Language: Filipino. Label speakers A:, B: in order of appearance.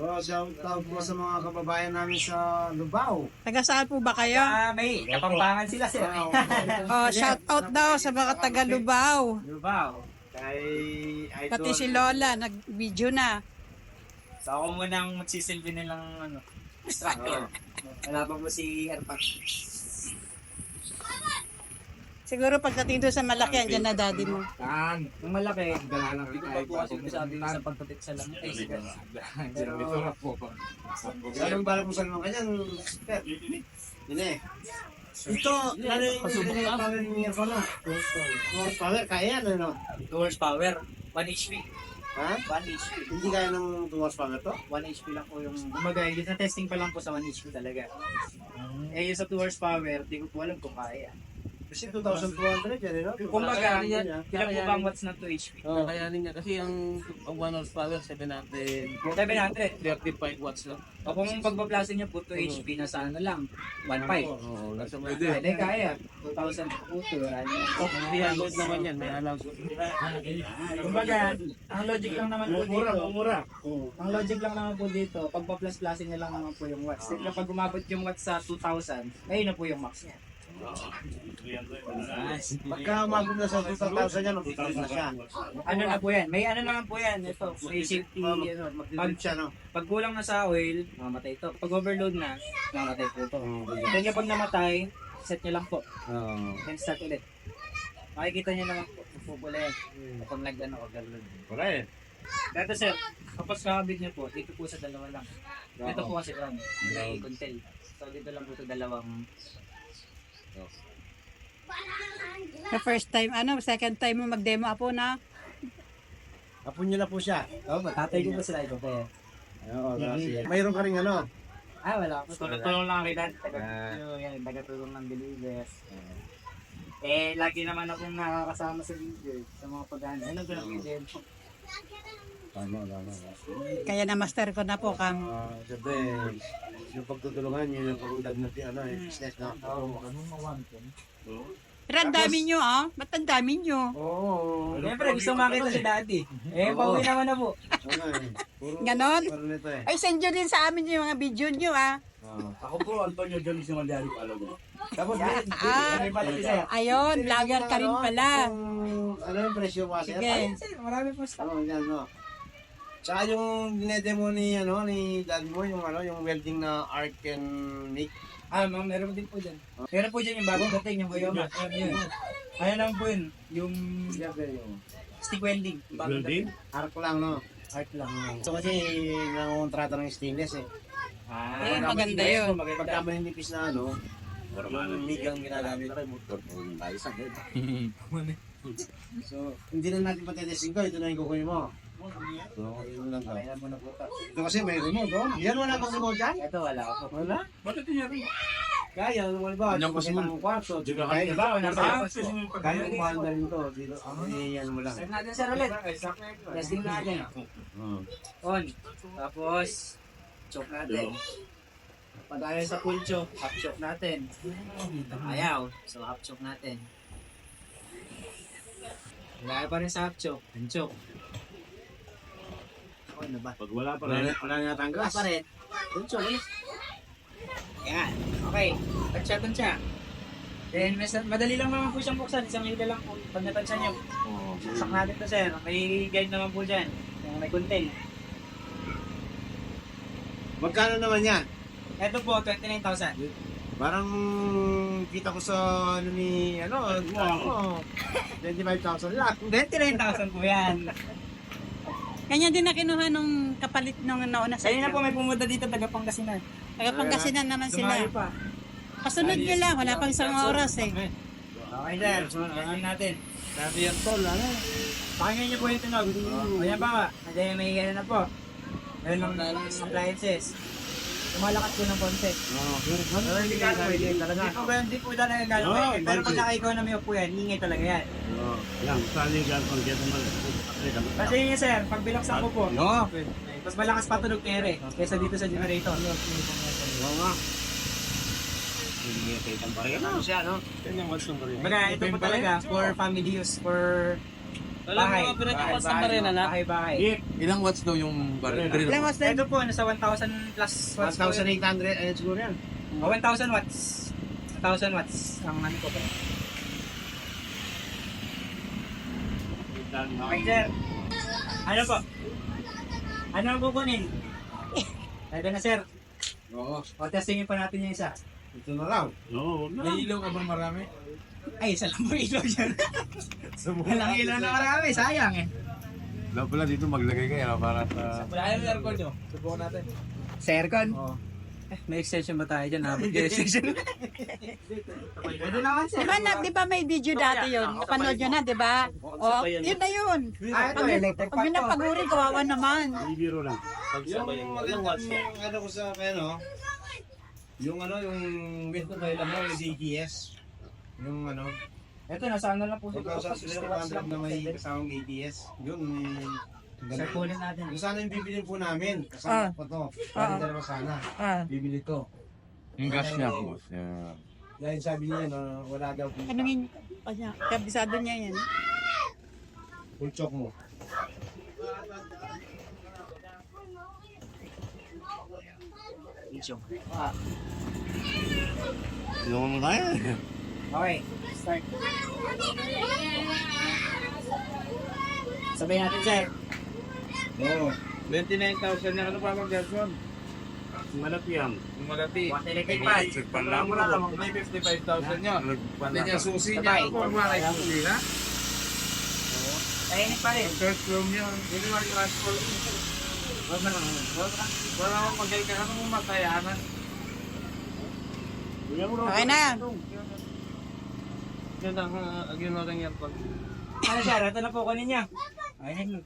A: Shout out po sa mga kababayan namin sa Lubao.
B: Taga saan po ba kayo?
C: May Kapampangan sila sir.
B: Oh, shout out daw sa mga taga Lubao.
C: Lubao.
A: Kay Idol.
B: Pati si Lola, nag-video na.
C: So ako munang magsisilbi nilang ano. Instructor. Wala pa po si Erpak.
B: Siguro pagdating doon sa malaki, andyan na daddy mo.
C: Yung malaki.
A: Galalang
C: Hindi ko pa po kasi sabi sa pagkapit sa lang.
A: Anong balak mo sa naman kanyan? Hindi. Ito, lalo yung power niya pa no? Power, kaya yan ano?
C: 2 horsepower. 1 HP.
A: Ha?
C: 1 HP.
A: Hindi kaya ng 2 horsepower to?
C: 1 HP lang po yung kumagay. Yung testing pa lang po sa 1 HP talaga. Eh yung sa 2 horsepower, di ko po alam kung kaya.
A: Kasi 2,200 yan, no?
C: Kumbaga, ilan po bang watts na 2 HP?
A: Oh.
D: Kakayanin niya kasi ang 1 horsepower 700
C: 700.
D: 35 watts lang.
C: O kung pagbaplasin niyo po 2 HP na sa ano lang, 1.5.
D: Oo, nasa pwede.
C: Pwede kaya. 2,000 po ito.
D: Oh, 300 naman yan, may allowed.
C: Kumbaga, ang logic lang naman po dito.
A: Mura.
C: Ang logic lang naman po dito, pagpa-plus-plusin niya lang naman po yung watts. Kapag umabot yung watts sa 2,000, ayun na po yung max niya.
A: Pagka umabot na sa 2,000 yan, mag-flip na siya.
C: Ano na po yan? May ano naman po yan. Ito, may safety. Ano,
A: Mag-flip siya, no?
C: pag kulang na sa oil, mamatay ito. Pag overload na, mamatay po ito. Then kapag namatay, set nyo lang po.
A: Oo.
C: Then start ulit. Makikita nyo naman po, pupula yan. Kapag nag-ano, overload.
A: Wala eh.
C: Dito sir, kapag kakabit nyo po, dito po sa dalawa lang. Dito po kasi lang, may contel. So dito lang po sa dalawang.
B: The first time, second time mo mag-demo apo na.
A: Apo niyo na po siya.
C: Tatay ko po sila ito kaya.
A: Oo, kasi. Mayroon ka rin ano?
C: Wala po. Tulong lang kita. Tagatulong ng believers. Lagi naman akong nakakasama sa video sa mga pag-ano. Ano ko lang yung demo.
A: Tama.
B: Kaya na-master ko na po kang
A: Siyempre, yung pagtutulungan, yun yung pag-udag na business, no?
B: Pero ang dami nyo, Ba't ang dami nyo?
A: Oo.
C: Siyempre, gusto makita si daddy. Pauwi naman na po.
B: Ganon?
A: Parang nito eh.
B: Ay, send nyo din sa amin yung mga video nyo,
E: Ako po, Antonio Jones yung Mandari Palago.
A: Tapos,
C: May palaki sa'yo.
B: Ayun, vlogger ka rin pala.
A: ano yung presyo mo kasi?
B: Sige.
C: Marami po stock.
A: Ano yan, no? Tsaka yung dinedemo ni, ni daddy mo, yung welding na arc and make.
C: Meron din po dyan. Meron po dyan yung bagong dating, yung Boyoma. Ayun. Ayun lang po yun. Yung stick welding. Bagong dating.
A: Arc lang, no?
C: Art lang.
A: So kasi, nangontrata ng stainless eh.
B: Eh, maganda yun.
A: Pagka maninipis na yung mig ang ginagamit. So, hindi na natin patitesting ko. Ito na yung kukunin mo. So, yun lang ka.
C: Kaya mo na po ito.
A: Ito kasi may remote, oh. Yan wala pang remote dyan?
C: Ito wala ako.
A: Wala?
E: Bakit niya rin?
A: Kaya, wala ba?
E: Yan kasi
A: ng kwarto. Kaya,
C: Diba? Nasa
A: kaya kumahan na rin to. Dito, yan mo lang.
C: Start natin sir ulit. Testing natin. On. Tapos, choke natin. Pag ayaw sa full choke, half choke natin. Ayaw. So, half choke natin. Pag ayaw pa rin sa half choke, and choke. Ano ba?
E: Pag wala pa
A: Wala
E: rin.
A: na tanggas.
C: Wala pa rin. Full choke ulit. Ayan. Okay. Tansya. Then, madali lang naman po siyang buksan. Isang hila lang po. Pag natansya niyo, saksak natin to sir. May guide naman po dyan. Yung may content.
A: Magkano naman yan?
C: Ito po, 29,000.
A: Parang kita ko sa ni 25,000 lang.
C: 29,000 po yan.
B: Kanya din na kinuha nung kapalit nung nauna sa
C: Kanina po may pumunta dito, taga Pangasinan.
B: Taga Pangasinan naman sila.
C: Dumayo pa.
B: Kasunod nyo lang, wala pang isang oras eh.
C: Okay sir, sunod natin.
A: Sabi yan tol,
C: Pakinggan niyo po yung tunog. Ayan pa nga, nandiyan may gano'n na po. Meron lang appliances. Lumalakas po ng konti. Hindi po talaga gano'n. Pero pag nakaikaw na may upo yan, ingay talaga yan.
E: Yan, saligan pang dyan naman.
C: Kasi yun sir, pag binaksan ko po, mas malakas patunog kere kaysa dito sa generator.
A: Oo nga. Hindi kayo tamparin. Ano siya, no?
E: Yan yung watch number yan.
C: Baga, ito po talaga for family use, for
D: Alam mo nga, pinag-iwas sa marina na.
C: Bahay.
F: Ilang watts daw yung drill?
B: Ilang was din?
C: Ito po, nasa 1,000 plus watts.
A: 1,800, ayun siguro yan.
C: 1,000 watts. 1,000 watts ang ano ko pa. Okay, sir. Ano po? Ano ang kukunin? Ito na, sir.
A: Oo.
C: O, testingin pa natin yung isa.
A: Ito na lang.
E: Oo,
F: May ilaw ka bang marami?
C: Ay, isa lang po ilaw dyan. Walang ilaw na marami, sayang eh.
F: Dapat pala dito maglagay kayo para sa...
D: Wala yung aircon nyo. Subukan natin.
C: Sa aircon? Oo. May extension ba tayo dyan? Habang yung extension. Pwede naman, sir.
B: Di ba may video dati yun? Napanood nyo na, di ba? Oh, yun na yun.
C: Ah, ito, electric
B: Pag yun na paguri, kawawa naman.
E: bibiro lang.
A: Yung magandang ano ko sa ano, yung gusto kayo lang yung DTS. Yung ano,
C: Ito, nasa ano lang po.
A: 1,500 na may kasamang ATS. Yun,
C: Sir, kunin natin.
A: yung sana yung bibili po namin. Kasama po to. Parang dalawa sana.
B: Ah,
A: Bibili to.
F: Yung gas niya, boss. Yeah.
A: Dahil sabi niya, no, wala daw po.
B: tanungin kanya. Kabisado niya yan.
A: Full chok mo.
F: Ilaw mo tayo.
C: Okay, start. Sabay natin, sir.
A: Oo.
D: 29,000 na ano pa mag-version?
E: Malaki yan.
D: Yung malati.
C: What electric pan?
D: Wala mo na lang, may 55,000 nyo. Hindi niya susi
C: Sabay.
D: niya. Kung mga susi na.
C: Tahimik pa rin.
D: First room niya. Hindi mo transfer. Wala akong magay ka. Ano mo matayanan?
B: Okay na yan.
D: Yun ang aircon.
C: Ano, sir? Ito na po kunin niya. Ayun.